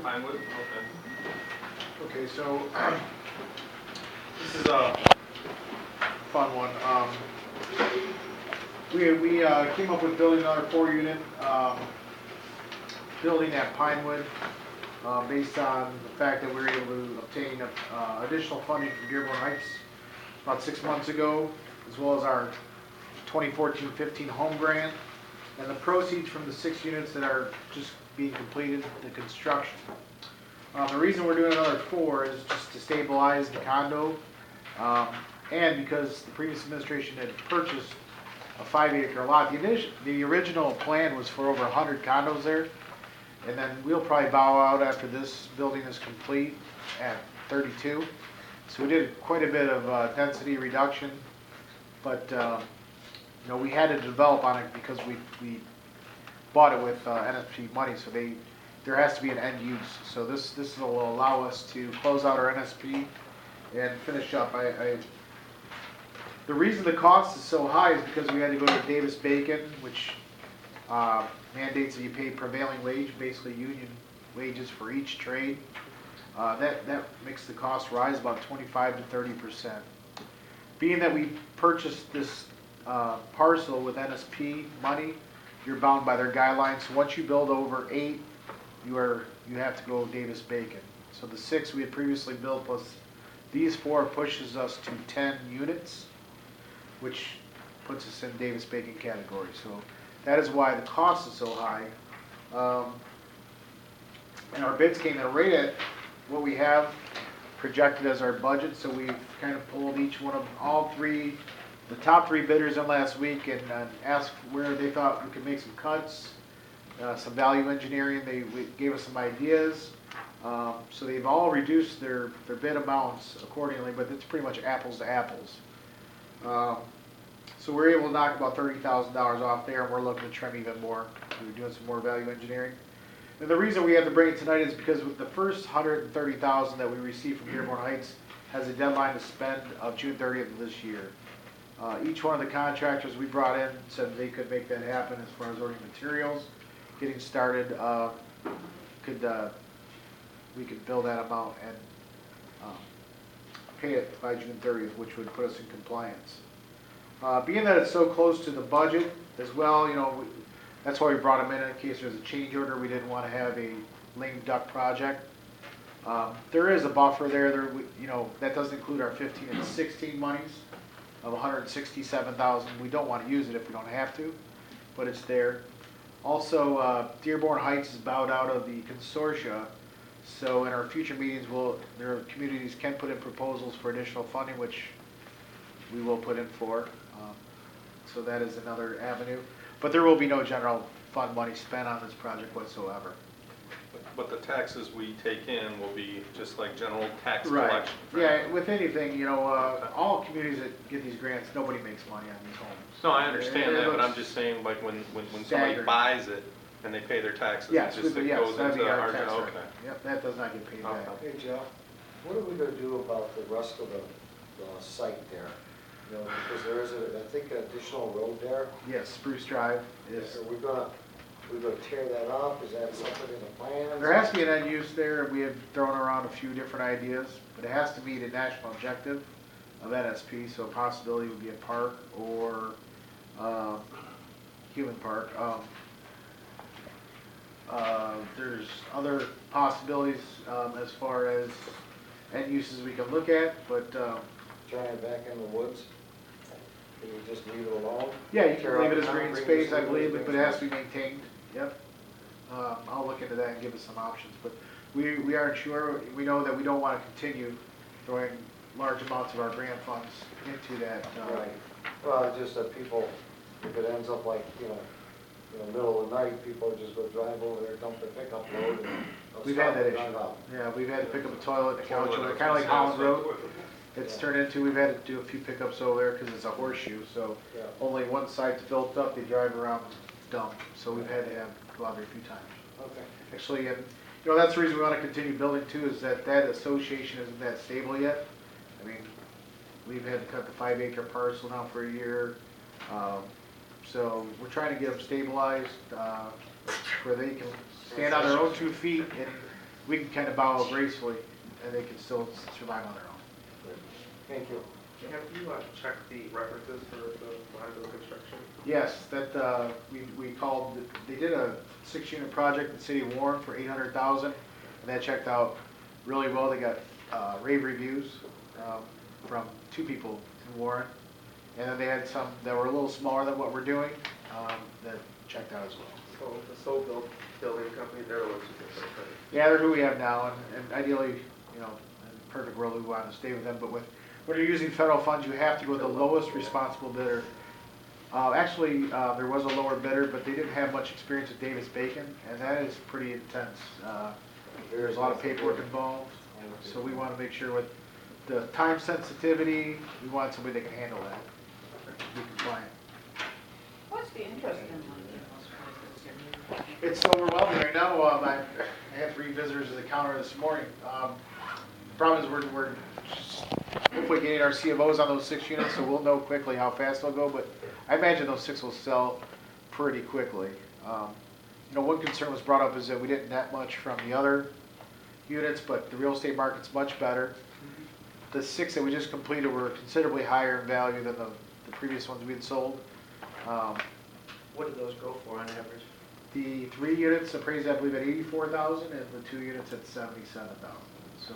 Pinewood? Pinewood, okay. Okay, so This is a fun one. We came up with building another 4-unit building at Pinewood based on the fact that we were able to obtain additional funding from Dearborn Heights about 6 months ago, as well as our 2014-15 home grant, and the proceeds from the 6 units that are just being completed, the construction. The reason we're doing another 4 is just to stabilize the condo, and because the previous administration had purchased a 5-acre lot. The original plan was for over 100 condos there, and then we'll probably bow out after this building is complete at 32. So we did quite a bit of density reduction, but you know, we had to develop on it because we bought it with NSP money, so there has to be an end use. So this will allow us to close out our NSP and finish up. The reason the cost is so high is because we had to go to Davis-Bacon, which mandates that you pay prevailing wage, basically union wages for each trade. That makes the cost rise about 25 to 30%. Being that we purchased this parcel with NSP money, you're bound by their guidelines. So once you build over 8, you have to go Davis-Bacon. So the 6 we had previously built plus these 4 pushes us to 10 units, which puts us in Davis-Bacon category. So that is why the cost is so high. And our bids came in right at what we have projected as our budget. So we've kind of pulled each one of the top 3 bidders in last week and asked where they thought we could make some cuts, some value engineering. They gave us some ideas. So they've all reduced their bid amounts accordingly, but it's pretty much apples to apples. So we're able to knock about $30,000 off there, and we're looking to trim even more. We're doing some more value engineering. And the reason we have to bring it tonight is because with the first $130,000 that we received from Dearborn Heights has a deadline to spend of June 30th of this year. Each one of the contractors we brought in said they could make that happen as far as ordering materials, getting started. We could bill that amount and pay it by June 30th, which would put us in compliance. Being that it's so close to the budget as well, you know, that's why we brought them in case there's a change order. We didn't want to have a lame duck project. There is a buffer there. You know, that doesn't include our 15 and 16 monies of $167,000. We don't want to use it if we don't have to, but it's there. Also, Dearborn Heights is bowed out of the consortia, so in our future meetings, their communities can put in proposals for additional funding, which we will put in for. So that is another avenue. But there will be no general fund money spent on this project whatsoever. But the taxes we take in will be just like general tax Right. collection. Right? Yeah, with anything, you know, all communities that get these grants, nobody makes money on these homes. No, I understand that, but I'm just saying, like when somebody staggered. buys it and they pay their taxes, Yes, it just yes, goes that'd into be our our tax okay. rate. Yep, that does not get paid back. Okay. Hey Jeff, what are we gonna do about the rest of the site there? You know, because there is, I think, an additional road there. Yes, Spruce Drive is. Are we gonna tear that up? Is that something in the plans? There has to be an end use there. We have thrown around a few different ideas, but it has to meet a national objective of NSP, so a possibility would be a park or human park. There's other possibilities as far as end uses we can look at, but Turn it back in the woods? Can you just leave it alone? yeah, you Tear can leave out it as green concrete, space, just I leave believe, as but it has to be maintained. Yep. I'll look into that and give us some options, but we aren't sure. We know that we don't want to continue throwing large amounts of our grant funds into that. Right. Well, it's just that people, if it ends up like, you know, in the middle of the night, people just go drive over there, dump their pickup load, and they'll We've stop had that and kind drive out. Yeah, we've had to pick up a toilet, a couch, Toilet, kind of like Holland Road. Yeah. It's turned into, we've had to do a few pickups over there because it's a horseshoe, so Yeah. only one side's filled up, they drive around and dump. So we've had to go out there a few times. Okay. Actually, and you know, that's the reason we want to continue building too, is that association isn't that stable yet. I mean, we've had to cut the 5-acre parcel now for a year. So we're trying to get them stabilized where they can stand on their own 2 feet and we can kind of bow gracefully, and they can still survive on their own. Thank you. Have you checked the references for the modular construction? Yes, that, we called, they did a 6-unit project in the city of Warren for $800,000, and that checked out really well. They got rave reviews from 2 people in Warren, and then they had some that were a little smaller than what we're doing that checked out as well. So the sole building company, they're the ones who get the credit. Yeah, they're who we have now, and ideally, you know, in a perfect world, we want to stay with them, but when you're using federal funds, you have to go with the lowest responsible bidder. Actually, there was a lower bidder, but they didn't have much experience with Davis-Bacon, and that is pretty intense. There's a lot of paperwork involved, so we want to make sure with the time sensitivity, we want somebody that can handle that, be compliant. What's the interest in those places? It's overwhelming right now. I had 3 visitors to the counter this morning. The problem is we're hopefully getting our C of Os on those 6 units, so we'll know quickly how fast they'll go, but I imagine those 6 will sell pretty quickly. You know, one concern was brought up is that we didn't net much from the other units, but the real estate market's much better. The 6 that we just completed were considerably higher in value than the previous ones we had sold. What did those go for on average? The 3 units appraised, I believe, at 84,000, and the 2 units at 77,000. So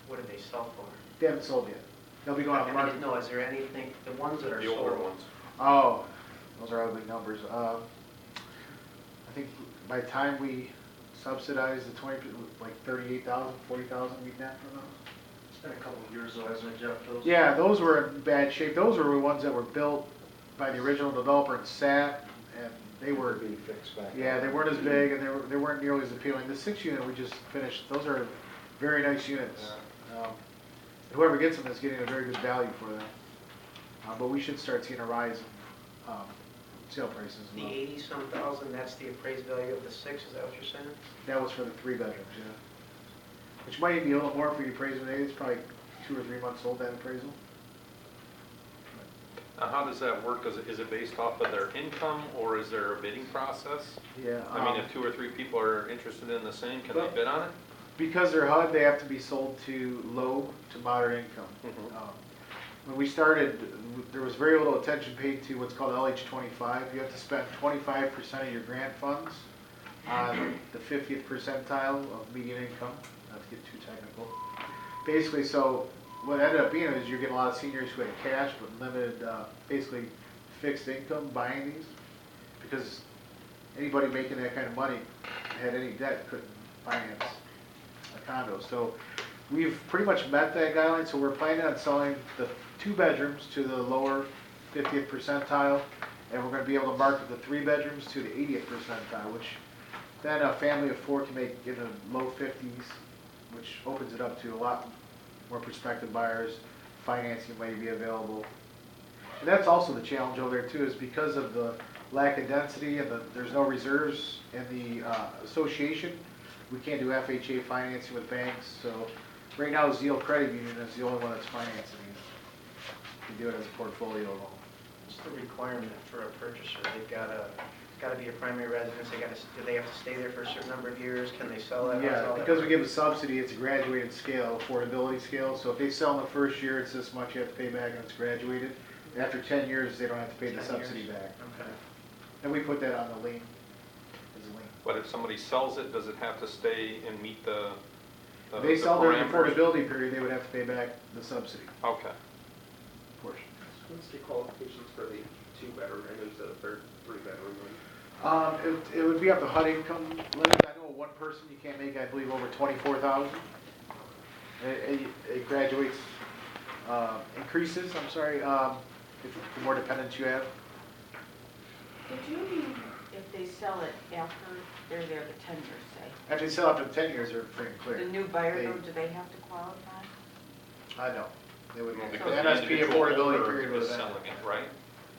What did they sell for? they haven't sold yet. They'll be going on the I market. mean, no, is there anything, the ones that are The older sold? ones. Oh, those are ugly numbers. I think by the time we subsidized the 20, like 38,000, 40,000 we net from those. It's been a couple of years though, hasn't it, Jeff? Those? Yeah, those were in bad shape. Those were the ones that were built by the original developer and sat, and they were, Be fixed back. yeah, they weren't as big and they weren't nearly as appealing. The 6 unit we just finished, those are very nice units. Whoever gets them is getting a very good value for them. But we should start seeing a rise in sale prices as The well. 80-some thousand, that's the appraised value of the 6, is that what you're saying? That was for the 3 bedrooms, yeah. Which might even be a little more for the appraisal today. It's probably 2 or 3 months old, that appraisal. Now, how does that work? Is it based off of their income, or is there a bidding process? Yeah. I mean, if 2 or 3 people are interested in the same, can they bid on it? Because they're HUD, they have to be sold to low to moderate income. Mhm. When we started, there was very little attention paid to what's called LH25. You have to spend 25% of your grant funds on the 50th percentile of median income, not to get too technical. Basically, so what ended up being is you're getting a lot of seniors who had cash but limited, basically fixed income buying these, because anybody making that kind of money had any debt couldn't finance a condo. So we've pretty much met that guideline, so we're planning on selling the 2 bedrooms to the lower 50th percentile, and we're gonna be able to market the 3 bedrooms to the 80th percentile, which then a family of 4 can make in the low 50s, which opens it up to a lot more prospective buyers. Financing may be available. And that's also the challenge over there too, is because of the lack of density and there's no reserves in the association, we can't do FHA financing with banks, so right now Zeal Credit Union is the only one that's financing these. You can do it as a portfolio loan. What's the requirement for a purchaser? They've gotta be a primary residence, do they have to stay there for a certain number of years? Can they sell that? Yeah, because we give a subsidy, it's a graduated scale, affordability scale, so if they sell in the first year, it's this much you have to pay back and it's graduated. After 10 years, they don't have to pay the 10 subsidy years. back. Okay. And we put that on the lien, as a lien. But if somebody sells it, does it have to stay and meet the If they sell during the parameters? affordability period, they would have to pay back the subsidy Okay. portion. What's the qualifications for the 2-bedroom and instead of 3-bedroom? It would be up to HUD income limit. I know one person you can't make, I believe, over 24,000. It graduates, increases, I'm sorry, the more dependents you have. Did you mean if they sell it after they're there the 10 years, say? After they sell after 10 years, they're free and The clear. new buyer, They- though, do they have to qualify? I know. They would, Well, the because the NSP individual affordability owner period is was that. selling it, right?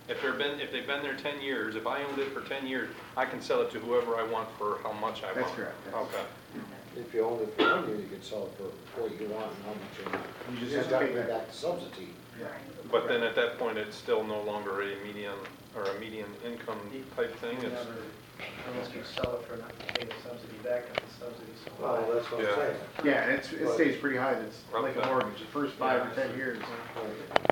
If they've been there 10 years, if I owned it for 10 years, I can sell it to whoever I want for how much I want. That's correct, yes. Okay. If you owned it for 1 year, you could sell it for what you want and how much you want. You just You have to gotta pay pay back. back the subsidy. Yeah. But then at that point, it's still no longer a median or a median income type thing. It's Unless you sell it for not to pay the subsidy back, if the subsidy's so Well, that's what I'm Yeah. saying. Yeah, and it stays pretty high, it's Rough like a cut. mortgage, the first 5 or 10 years. Right.